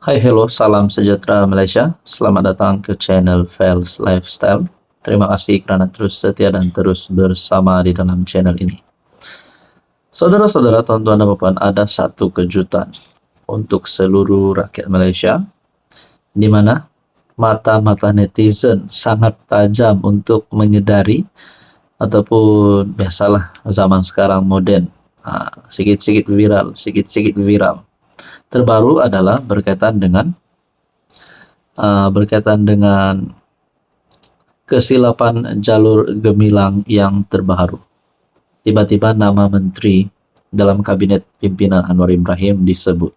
Hai, hello, salam sejahtera Malaysia. Selamat datang ke channel Fels Lifestyle. Terima kasih kerana terus setia dan terus bersama di dalam channel ini. Saudara-saudara, tuan-tuan dan puan, ada satu kejutan untuk seluruh rakyat Malaysia, di mana mata-mata netizen sangat tajam untuk menyedari ataupun biasalah zaman sekarang moden, sikit-sikit viral, sikit-sikit viral. Terbaru adalah berkaitan dengan kesilapan jalur gemilang yang terbaru. Tiba-tiba nama menteri dalam kabinet pimpinan Anwar Ibrahim disebut.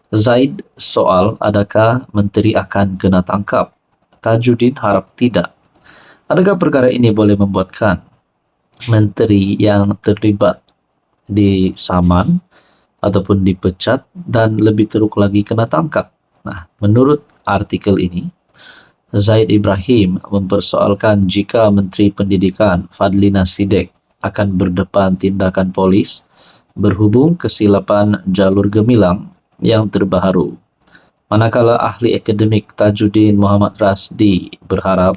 Zaid soal adakah menteri akan kena tangkap? Tajuddin harap tidak. Adakah perkara ini boleh membuatkan menteri yang terlibat disaman ataupun dipecat dan lebih teruk lagi kena tangkap? Nah, menurut artikel ini, Zaid Ibrahim mempersoalkan jika Menteri Pendidikan Fadlina Sidek akan berdepan tindakan polis berhubung kesilapan jalur gemilang yang terbaru. Manakala ahli akademik Tajuddin Muhammad Rasdi berharap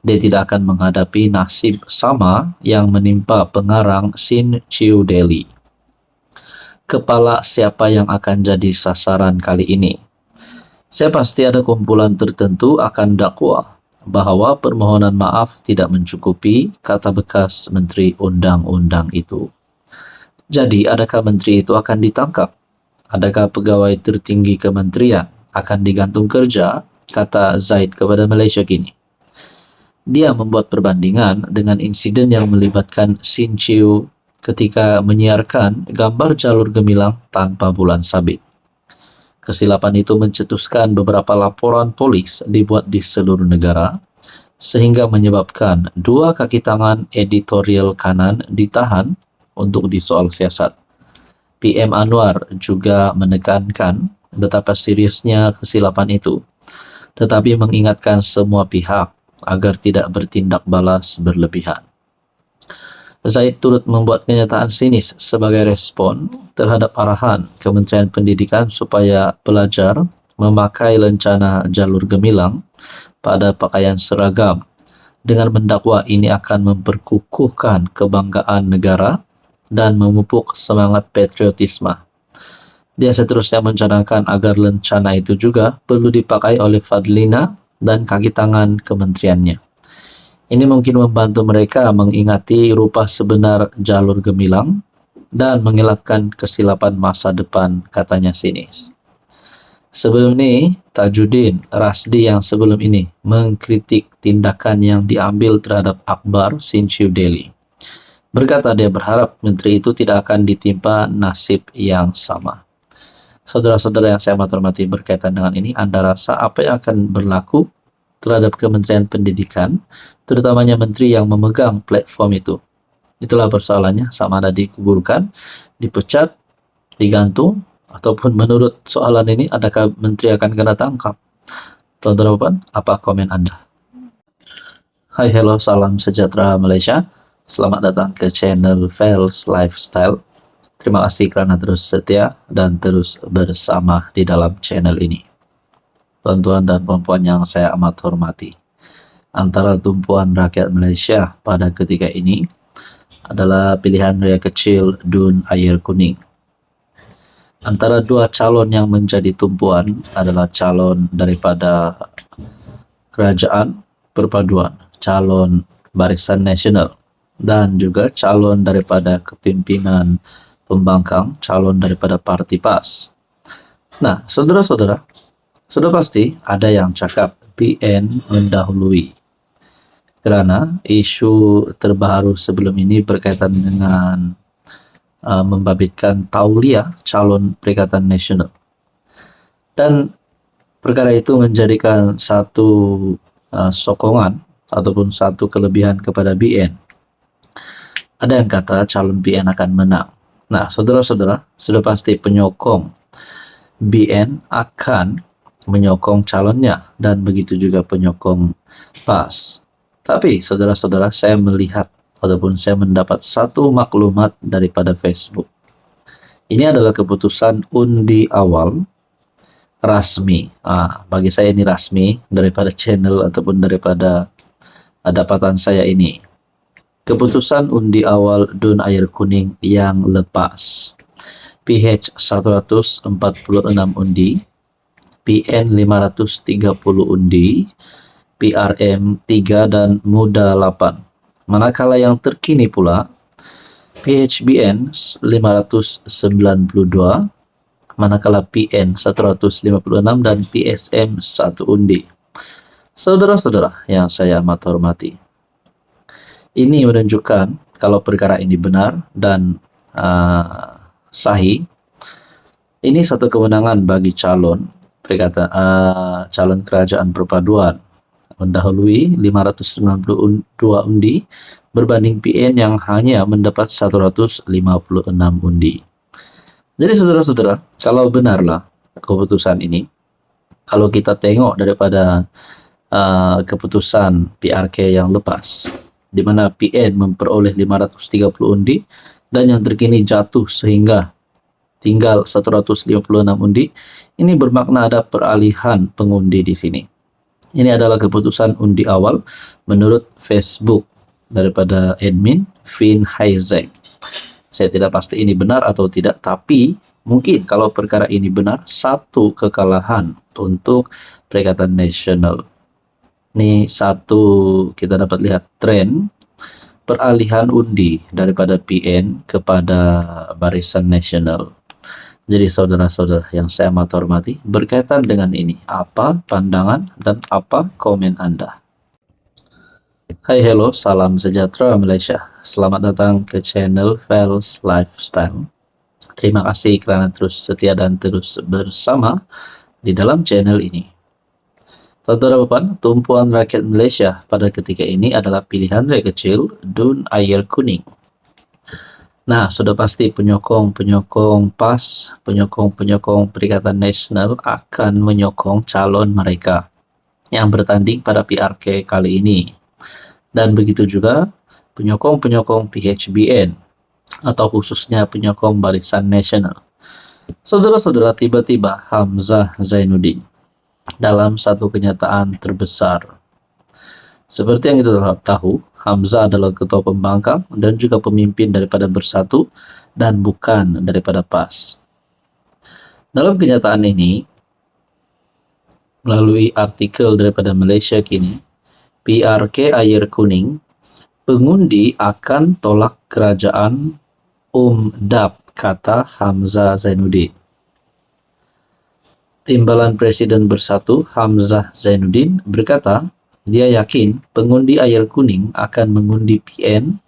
dia tidak akan menghadapi nasib sama yang menimpa pengarang Sin Chiu Deli. Kepala siapa yang akan jadi sasaran kali ini? Saya pasti ada kumpulan tertentu akan dakwa bahawa permohonan maaf tidak mencukupi, kata bekas Menteri Undang-Undang itu. Jadi, adakah menteri itu akan ditangkap? Adakah pegawai tertinggi kementerian akan digantung kerja? Kata Zaid kepada Malaysia Kini. Dia membuat perbandingan dengan insiden yang melibatkan Sin Chiu ketika menyiarkan gambar jalur gemilang tanpa bulan sabit. Kesilapan itu mencetuskan beberapa laporan polis dibuat di seluruh negara, sehingga menyebabkan dua kaki tangan editorial kanan ditahan untuk disoal siasat. PM Anwar juga menekankan betapa seriusnya kesilapan itu, tetapi mengingatkan semua pihak agar tidak bertindak balas berlebihan. Zaid turut membuat kenyataan sinis sebagai respon terhadap arahan Kementerian Pendidikan supaya pelajar memakai lencana jalur gemilang pada pakaian seragam dengan mendakwa ini akan memperkukuhkan kebanggaan negara dan memupuk semangat patriotisme. Dia seterusnya mencadangkan agar lencana itu juga perlu dipakai oleh Fadlina dan kaki tangan kementeriannya. Ini mungkin membantu mereka mengingati rupa sebenar jalur gemilang dan mengelakkan kesilapan masa depan, katanya sinis. Sebelum ini, Tajuddin Rasdi yang sebelum ini mengkritik tindakan yang diambil terhadap Akbar Sin Chiu Deli. Berkata dia berharap menteri itu tidak akan ditimpa nasib yang sama. Saudara-saudara yang saya hormati, berkaitan dengan ini, Anda rasa apa yang akan berlaku terhadap Kementerian Pendidikan, terutamanya menteri yang memegang platform itu? Itulah persoalannya, sama ada dikuburkan, dipecat, digantung, ataupun menurut soalan ini, adakah menteri akan kena tangkap? Tuan-tuan, apa komen Anda? Hai, hello, salam sejahtera Malaysia. Selamat datang ke channel Fels Lifestyle. Terima kasih kerana terus setia dan terus bersama di dalam channel ini. Tuan-tuan dan puan-puan yang saya amat hormati, antara tumpuan rakyat Malaysia pada ketika ini adalah pilihan raya kecil Dun Air Kuning. Antara dua calon yang menjadi tumpuan adalah calon daripada Kerajaan Perpaduan, calon Barisan Nasional, dan juga calon daripada Kepimpinan Pembangkang, calon daripada Parti PAS. Nah, saudara-saudara, sudah pasti ada yang cakap BN mendahului, kerana isu terbaru sebelum ini berkaitan dengan membabitkan tauliah calon Perikatan Nasional. Dan perkara itu menjadikan satu sokongan ataupun satu kelebihan kepada BN. Ada yang kata calon BN akan menang. Nah, saudara-saudara, sudah pasti penyokong BN akan menyokong calonnya, dan begitu juga penyokong PAS. Tapi saudara-saudara, saya melihat ataupun saya mendapat satu maklumat daripada Facebook. Ini adalah keputusan undi awal rasmi. Bagi saya ini rasmi daripada channel ataupun daripada dapatan saya ini. Keputusan undi awal DUN Air Kuning yang lepas. PH 146 undi, PN 530 undi, PRM 3 dan Muda 8. Manakala yang terkini pula PHBN 592, manakala PN 156 dan PSM 1 undi. Saudara-saudara yang saya amat hormati, ini menunjukkan kalau perkara ini benar dan sahih. Ini satu kemenangan bagi calon calon kerajaan perpaduan, mendahului 592 undi berbanding PN yang hanya mendapat 156 undi. Jadi saudara-saudara, kalau benarlah keputusan ini, kalau kita tengok daripada keputusan PRK yang lepas, di mana PN memperoleh 530 undi dan yang terkini jatuh sehingga tinggal 156 undi, ini bermakna ada peralihan pengundi di sini. Ini adalah keputusan undi awal menurut Facebook daripada admin Finn Heizek. Saya tidak pasti ini benar atau tidak, tapi mungkin kalau perkara ini benar, satu kekalahan untuk Perikatan Nasional. Ini satu, kita dapat lihat tren peralihan undi daripada PN kepada Barisan Nasional. Jadi saudara-saudara yang saya amat hormati, berkaitan dengan ini, apa pandangan dan apa komen Anda? Hai, hello, salam sejahtera Malaysia. Selamat datang ke channel Fels Lifestyle. Terima kasih kerana terus setia dan terus bersama di dalam channel ini. Tuan-tuan dan puan, tumpuan rakyat Malaysia pada ketika ini adalah pilihan rakyat kecil DUN Air Kuning. Nah, sudah pasti penyokong-penyokong PAS, penyokong-penyokong Perikatan Nasional akan menyokong calon mereka yang bertanding pada PRK kali ini. Dan begitu juga penyokong-penyokong PHBN atau khususnya penyokong Barisan Nasional. Saudara-saudara, tiba-tiba Hamzah Zainuddin dalam satu kenyataan terbesar. Seperti yang kita tahu, Hamzah adalah ketua pembangkang dan juga pemimpin daripada Bersatu dan bukan daripada PAS. Dalam kenyataan ini, melalui artikel daripada Malaysia Kini, PRK Air Kuning, pengundi akan tolak kerajaan DAP, kata Hamzah Zainuddin. Timbalan Presiden Bersatu Hamzah Zainuddin berkata, dia yakin pengundi Air Kuning akan mengundi PN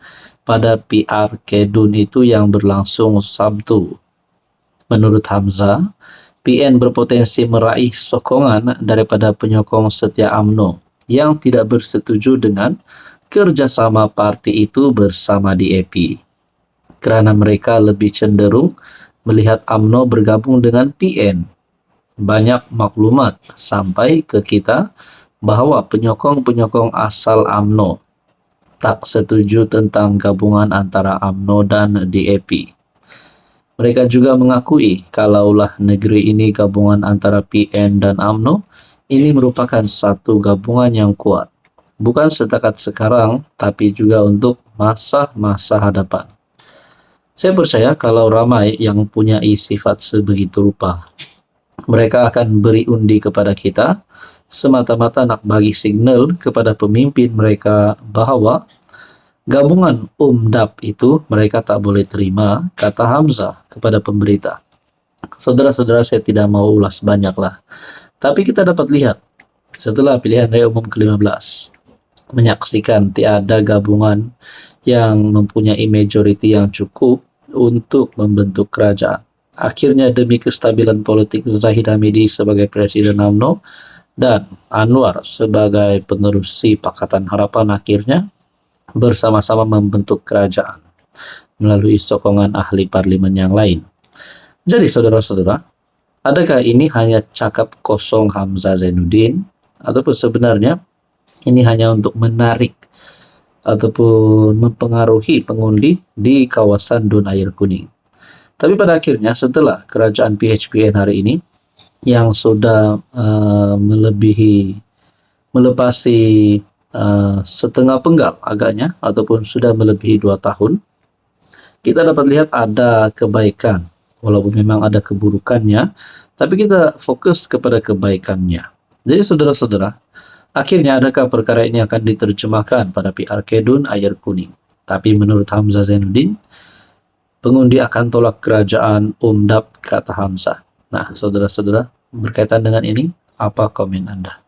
pada PRK DUN itu yang berlangsung Sabtu. Menurut Hamzah, PN berpotensi meraih sokongan daripada penyokong setia UMNO yang tidak bersetuju dengan kerjasama parti itu bersama DAP. Kerana mereka lebih cenderung melihat UMNO bergabung dengan PN. Banyak maklumat sampai ke kita bahawa penyokong-penyokong asal UMNO tak setuju tentang gabungan antara UMNO dan DAP. Mereka juga mengakui kalaulah negeri ini gabungan antara PN dan UMNO, ini merupakan satu gabungan yang kuat. Bukan setakat sekarang, tapi juga untuk masa-masa hadapan. Saya percaya kalau ramai yang punya sifat sebegitu rupa, mereka akan beri undi kepada kita semata-mata nak bagi signal kepada pemimpin mereka bahawa gabungan DAP itu mereka tak boleh terima, kata Hamzah kepada pemberita. Saudara-saudara, saya tidak mau ulas banyaklah. Tapi kita dapat lihat setelah pilihan raya umum ke-15, menyaksikan tiada gabungan yang mempunyai majoriti yang cukup untuk membentuk kerajaan. Akhirnya demi kestabilan politik Zahid Hamidi sebagai Presiden UMNO dan Anwar sebagai pengerusi Pakatan Harapan akhirnya bersama-sama membentuk kerajaan melalui sokongan ahli parlimen yang lain. Jadi saudara-saudara, adakah ini hanya cakap kosong Hamzah Zainuddin ataupun sebenarnya ini hanya untuk menarik ataupun mempengaruhi pengundi di kawasan DUN Air Kuning? Tapi pada akhirnya setelah kerajaan PHBN hari ini yang sudah melepasi setengah penggal agaknya, ataupun sudah melebihi 2 tahun, kita dapat lihat ada kebaikan. Walaupun memang ada keburukannya, tapi kita fokus kepada kebaikannya. Jadi saudara-saudara, akhirnya adakah perkara ini akan diterjemahkan pada PR Kedun air kuning? Tapi menurut Hamzah Zainuddin, pengundi akan tolak kerajaan Umdab, kata Hamzah. Nah, saudara-saudara, berkaitan dengan ini, apa komen Anda?